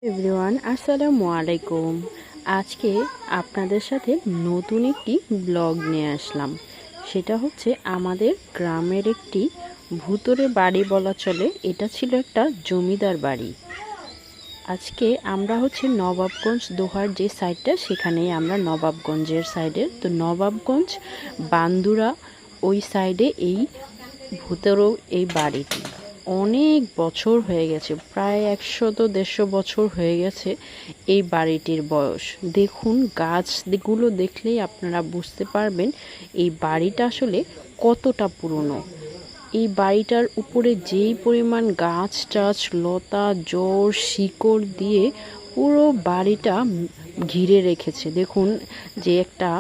Everyone আসসালামু আলাইকুম। আজকে আপনাদের সাথে নতুন একটি ব্লগ নিয়ে আসলাম। সেটা হচ্ছে আমাদের গ্রামের একটি ভূতুরে বাড়ি বলা চলে। এটা ছিল একটা জমিদার বাড়ি। আজকে আমরা হচ্ছে নবাবগঞ্জ দোহার যে সাইডটা, সেখানেই আমরা নবাবগঞ্জের সাইডের তো নবাবগঞ্জ বান্দুরা ওই সাইডে এই ভূতেরও এই বাড়িটি অনেক বছর হয়ে গেছে, প্রায় 100-150 বছর হয়ে গেছে এই বাড়িটির বয়স। দেখুন গাছগুলো দেখলেই আপনারা বুঝতে পারবেন এই বাড়িটা আসলে কতটা পুরনো। এই বাড়িটার উপরে যেই পরিমাণ গাছ টাছ লতা জড় শিকড় দিয়ে পুরো বাড়িটা ঘিরে রেখেছে। দেখুন যে একটা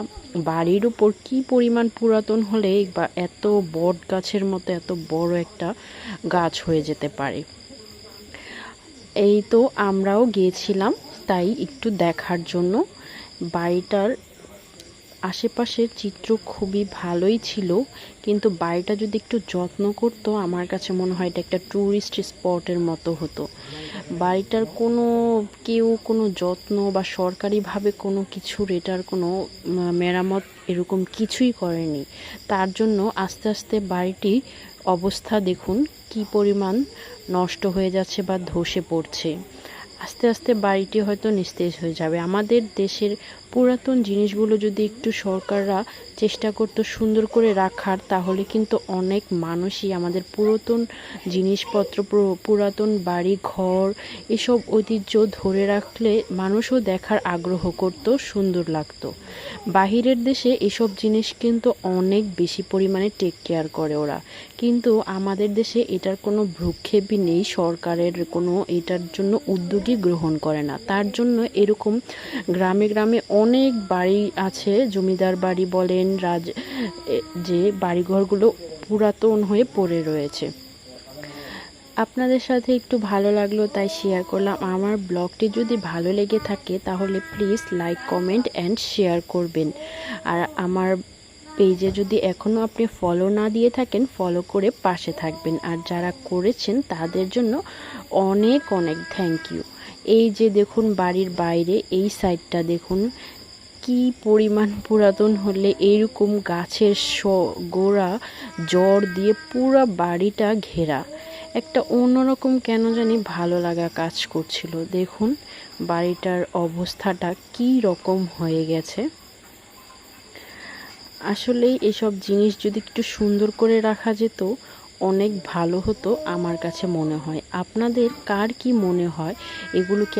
বাড়ির উপর কি পরিমাণ পুরাতন হলে বা এত বট গাছের মতো এত বড় একটা গাছ হয়ে যেতে পারে। এই তো আমরাও গিয়েছিলাম তাই একটু দেখার জন্য। বাড়িটার আশেপাশের চিত্র খুবই ভালোই ছিল, কিন্তু বাড়িটা যদি একটু যত্ন করতো আমার কাছে মনে হয় এটা একটা ট্যুরিস্ট স্পটের মতো হতো। বাড়িটার কোনো যত্ন বা সরকারিভাবে কোনো কিছুর এটার কোনো মেরামত এরকম কিছুই করেনি। তার জন্য আস্তে আস্তে বাড়িটি অবস্থা দেখুন কি পরিমাণ নষ্ট হয়ে যাচ্ছে বা ধসে পড়ছে। আস্তে আস্তে বাড়িটি হয়তো নিস্তেজ হয়ে যাবে। আমাদের দেশের পুরাতন জিনিসগুলো যদি একটু সরকাররা চেষ্টা করতো সুন্দর করে রাখার, তাহলে কিন্তু অনেক মানুষই আমাদের পুরাতন জিনিসপত্র পুরাতন বাড়ি ঘর এসব ঐতিহ্য ধরে রাখলে মানুষও দেখার আগ্রহ করত, সুন্দর লাগতো। বাহিরের দেশে এসব জিনিস কিন্তু অনেক বেশি পরিমাণে টেক কেয়ার করে ওরা, কিন্তু আমাদের দেশে এটার কোনো ভ্রুক্ষেপই নেই। সরকারের কোনো এটার জন্য উদ্যোগই গ্রহণ করে না। তার জন্য এরকম গ্রামে গ্রামে অনেক বাড়ি আছে, জমিদার বাড়ি বলেন যে বাড়িঘরগুলো পুরাতন হয়ে পড়ে রয়েছে। আপনাদের সাথে একটু ভালো লাগলো তাই শেয়ার করলাম। আমার ব্লগটি যদি ভালো লেগে থাকে তাহলে please like comment and share করবেন। আর আমার পেজে যদি এখনও আপনি ফলো না দিয়ে থাকেন ফলো করে পাশে থাকবেন। আর যারা করেছেন তাদের জন্য অনেক অনেক থ্যাংক ইউ। এই যে দেখুন বাড়ির বাইরে এই সাইডটা দেখুন কি পরিমাণ পুরাতন হলে এইরকম গাছের গোড়া জড় দিয়ে পুরো বাড়িটা ঘেরা। একটা অন্যরকম কেন জানি ভালো লাগা কাজ করছিল। দেখুন বাড়িটার অবস্থাটা কি রকম হয়ে গেছে। আসলেই এসব জিনিস যদি একটু সুন্দর করে রাখা যেত অনেক ভালো হতো আমার কাছে মনে হয়। আপনাদের কার কি মনে হয় এগুলো কি